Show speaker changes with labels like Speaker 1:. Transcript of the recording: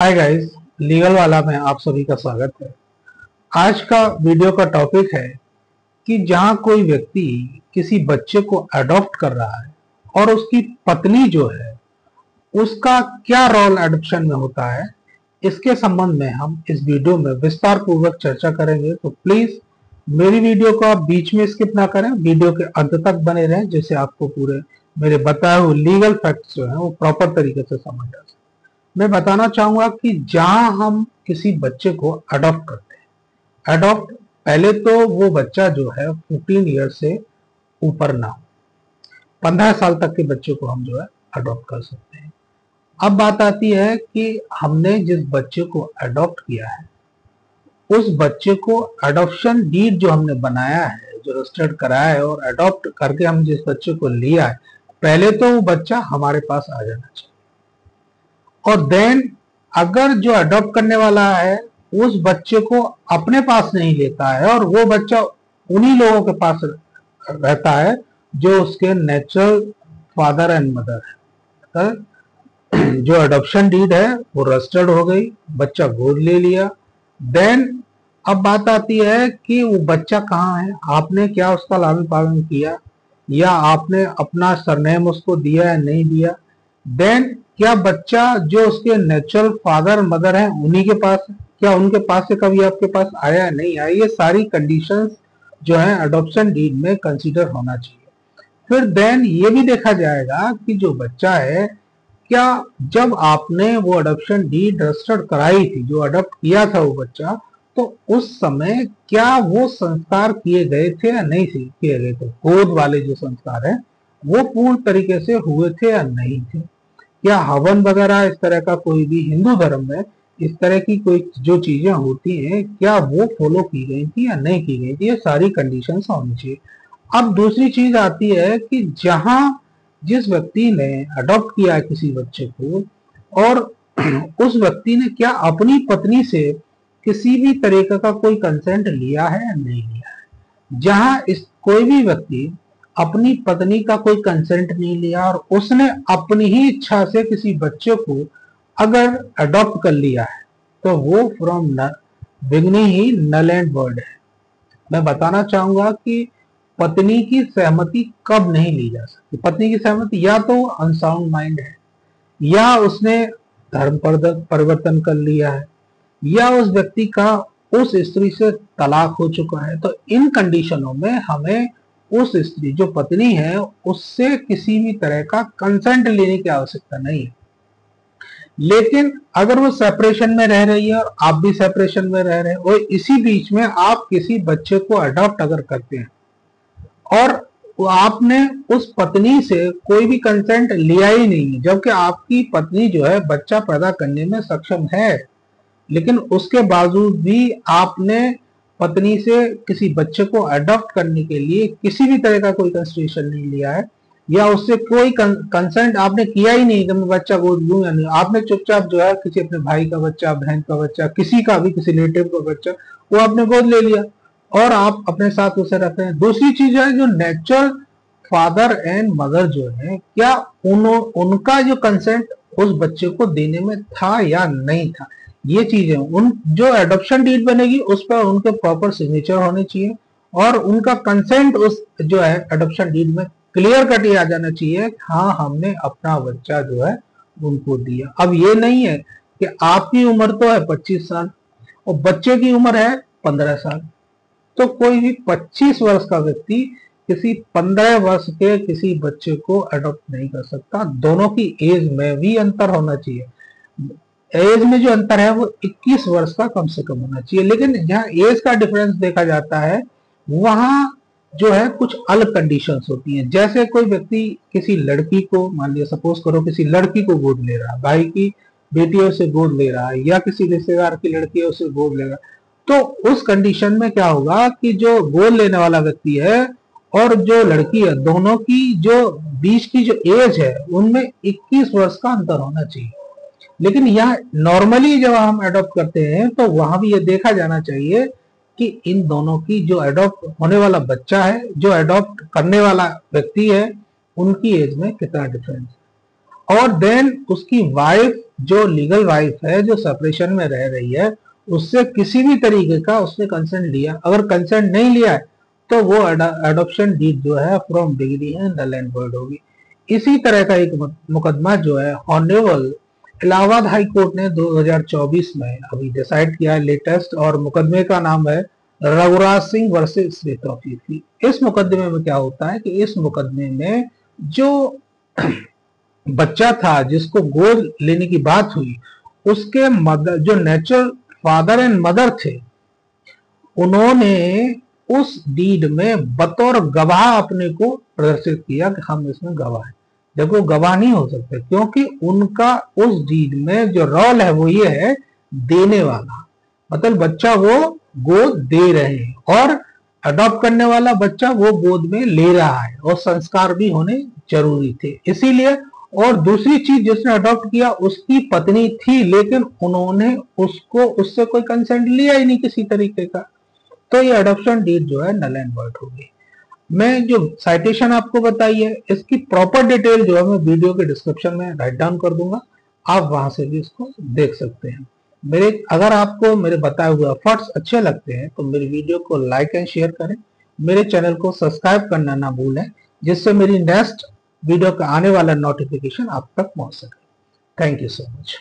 Speaker 1: Hi guys, legal वाला में आप सभी का स्वागत है। आज का वीडियो का टॉपिक है कि जहां कोई व्यक्ति किसी बच्चे को अडॉप्ट कर रहा है और उसकी पत्नी जो है उसका क्या रोल एडॉप्शन में होता है, इसके संबंध में हम इस वीडियो में विस्तार पूर्वक चर्चा करेंगे। तो प्लीज मेरी वीडियो को आप बीच में स्किप ना करें, वीडियो के अंत तक बने रहें, जिससे आपको पूरे मेरे बताए हुए लीगल फैक्ट्स जो है वो प्रॉपर तरीके से समझ आ सके। मैं बताना चाहूंगा कि जहां हम किसी बच्चे को अडॉप्ट करते हैं, अडॉप्ट पहले तो वो बच्चा जो है 14 ईयर से ऊपर ना हो, 15 साल तक के बच्चे को हम जो है अडॉप्ट कर सकते हैं। अब बात आती है कि हमने जिस बच्चे को अडॉप्ट किया है उस बच्चे को अडॉप्शन डीड जो हमने बनाया है, जो रजिस्टर्ड कराया है और अडॉप्ट करके हम जिस बच्चे को लिया है, पहले तो वो बच्चा हमारे पास आ जाना चाहिए। और देन अगर जो अडॉप्ट करने वाला है उस बच्चे को अपने पास नहीं लेता है और वो बच्चा उन्हीं लोगों के पास रहता है जो उसके नेचुरल फादर एंड मदर है, जो अडॉप्शन डीड है वो रजिस्टर्ड हो गई, बच्चा गोद ले लिया। देन अब बात आती है कि वो बच्चा कहाँ है, आपने क्या उसका लालन पालन किया या आपने अपना सरनेम उसको दिया या नहीं दिया। देन क्या बच्चा जो उसके नेचुरल फादर मदर है उन्हीं के पास है, क्या उनके पास से कभी आपके पास आया या नहीं आया, ये सारी कंडीशंस जो है अडॉप्शन डीड में कंसीडर होना चाहिए। फिर देन ये भी देखा जाएगा कि जो बच्चा है, क्या जब आपने वो अडॉप्शन डीड रजिस्टर्ड कराई थी, जो अडॉप्ट किया था वो बच्चा, तो उस समय क्या वो संस्कार किए गए थे या नहीं किए गए थे, गोद वाले जो संस्कार है वो पूर्ण तरीके से हुए थे या नहीं थे, क्या हवन वगैरह इस तरह का कोई भी हिंदू धर्म में इस तरह की कोई जो चीजें होती हैं क्या वो फॉलो की गई थी या नहीं की गई थी, ये सारी कंडीशंस होनी चाहिए। अब दूसरी चीज आती है कि जहां जिस व्यक्ति ने अडॉप्ट किया है किसी बच्चे को और उस व्यक्ति ने क्या अपनी पत्नी से किसी भी तरीके का कोई कंसेंट लिया है या नहीं लिया है। जहां इस कोई भी व्यक्ति अपनी पत्नी का कोई कंसेंट नहीं लिया और उसने अपनी ही इच्छा से किसी बच्चे को अगर अडॉप्ट कर लिया है तो वो फ्रॉम बिगनिंग ही नल एंड वर्ड है। मैं बताना चाहूंगा कि पत्नी की सहमति कब नहीं ली जा सकती। पत्नी की सहमति या तो अनसाउंड माइंड है, या उसने धर्म परिवर्तन कर लिया है, या उस व्यक्ति का उस स्त्री से तलाक हो चुका है। तो इन कंडीशनों में हमें उस स्त्री जो पत्नी है उससे किसी भी तरह का कंसेंट लेने की आवश्यकता नहीं है। लेकिन अगर वो सेपरेशन में रह रही है और आप भी सेपरेशन में रह रहे हैं और इसी बीच में आप किसी बच्चे को अडॉप्ट अगर करते हैं और आपने उस पत्नी से कोई भी कंसेंट लिया ही नहीं है, जबकि आपकी पत्नी जो है बच्चा पैदा करने में सक्षम है, लेकिन उसके बावजूद भी आपने पत्नी से किसी बच्चे को अडॉप्ट करने के लिए किसी भी तरह का कोई कंसिडरेशन नहीं लिया है या उससे कोई कंसेंट आपने किया ही नहीं कि मैं बच्चा गोद लूं या नहीं। आपने चुपचाप जो है किसी अपने भाई का बच्चा, बहन का बच्चा, किसी का भी किसी रिलेटिव का बच्चा वो आपने गोद ले लिया और आप अपने साथ उसे रख रहे हैं। दूसरी चीज है जो नेचुरल फादर एंड मदर जो है, क्या उनका जो कंसेंट उस बच्चे को देने में था या नहीं था, ये चीजें उन जो एडॉप्शन डीड बनेगी उस पर उनके प्रॉपर सिग्नेचर होने चाहिए और उनका कंसेंट उस जो है एडॉप्शन डीड में क्लियर कट आ जाना चाहिए, हाँ हमने अपना बच्चा जो है उनको दिया। अब ये नहीं है कि आपकी उम्र तो है 25 साल और बच्चे की उम्र है 15 साल, तो कोई भी 25 वर्ष का व्यक्ति किसी 15 वर्ष के किसी बच्चे को अडॉप्ट नहीं कर सकता। दोनों की एज में भी अंतर होना चाहिए, एज में जो अंतर है वो 21 वर्ष का कम से कम होना चाहिए। लेकिन जहां एज का डिफरेंस देखा जाता है वहां जो है कुछ अलग कंडीशंस होती हैं। जैसे कोई व्यक्ति किसी लड़की को, मान लिया सपोज करो किसी लड़की को गोद ले रहा है, भाई की बेटी है उसे गोद ले रहा है या किसी रिश्तेदार की लड़की है उसे गोद ले रहा है, तो उस कंडीशन में क्या होगा कि जो गोद लेने वाला व्यक्ति है और जो लड़की है दोनों की जो बीच की जो एज है उनमें 21 वर्ष का अंतर होना चाहिए। लेकिन यहाँ नॉर्मली जब हम अडॉप्ट करते हैं तो वहां भी ये देखा जाना चाहिए कि इन दोनों की जो अडॉप्ट होने वाला बच्चा है, जो अडॉप्ट करने वाला व्यक्ति है, उनकी एज में कितना डिफरेंस है। और देन उसकी वाइफ जो लीगल वाइफ है, जो सेपरेशन में रह रही है, उससे किसी भी तरीके का उसने कंसेंट लिया, अगर कंसेंट नहीं लिया है तो वो एडॉप्शन डीड जो है फ्रॉम डिग्री है नल एंड वॉइड होगी। इसी तरह का एक मुकदमा जो है ऑनरेबल इलाहाबाद हाई कोर्ट ने 2024 में अभी डिसाइड किया है, लेटेस्ट, और मुकदमे का नाम है रघुराज सिंह वर्सेस श्वेत अफीफी। इस मुकदमे में क्या होता है कि इस मुकदमे में जो बच्चा था जिसको गोद लेने की बात हुई, उसके मदर, जो नेचुरल फादर एंड मदर थे, उन्होंने उस डीड में बतौर गवाह अपने को प्रदर्शित किया कि हम इसमें गवाह हैं, जब वो गवाह नहीं हो सकते, क्योंकि उनका उस डीड में जो रोल है वो ये है देने वाला, मतलब बच्चा वो गोद दे रहे हैं, और अडॉप्ट करने वाला बच्चा वो गोद में ले रहा है, और संस्कार भी होने जरूरी थे इसीलिए। और दूसरी चीज, जिसने अडॉप्ट किया उसकी पत्नी थी, लेकिन उन्होंने उससे कोई कंसेंट लिया ही नहीं किसी तरीके का, तो ये अडॉप्शन डीड जो है नल एंड वॉइड होगी। मैं जो साइटेशन आपको बताई है, इसकी प्रॉपर डिटेल जो है मैं वीडियो के डिस्क्रिप्शन में राइट डाउन कर दूंगा, आप वहां से भी इसको देख सकते हैं। अगर आपको मेरे बताए हुए एफर्ट्स अच्छे लगते हैं तो मेरी वीडियो को लाइक एंड शेयर करें, मेरे चैनल को सब्सक्राइब करना ना भूलें, जिससे मेरी नेक्स्ट वीडियो का आने वाला नोटिफिकेशन आप तक पहुंच सके। Thank you so much.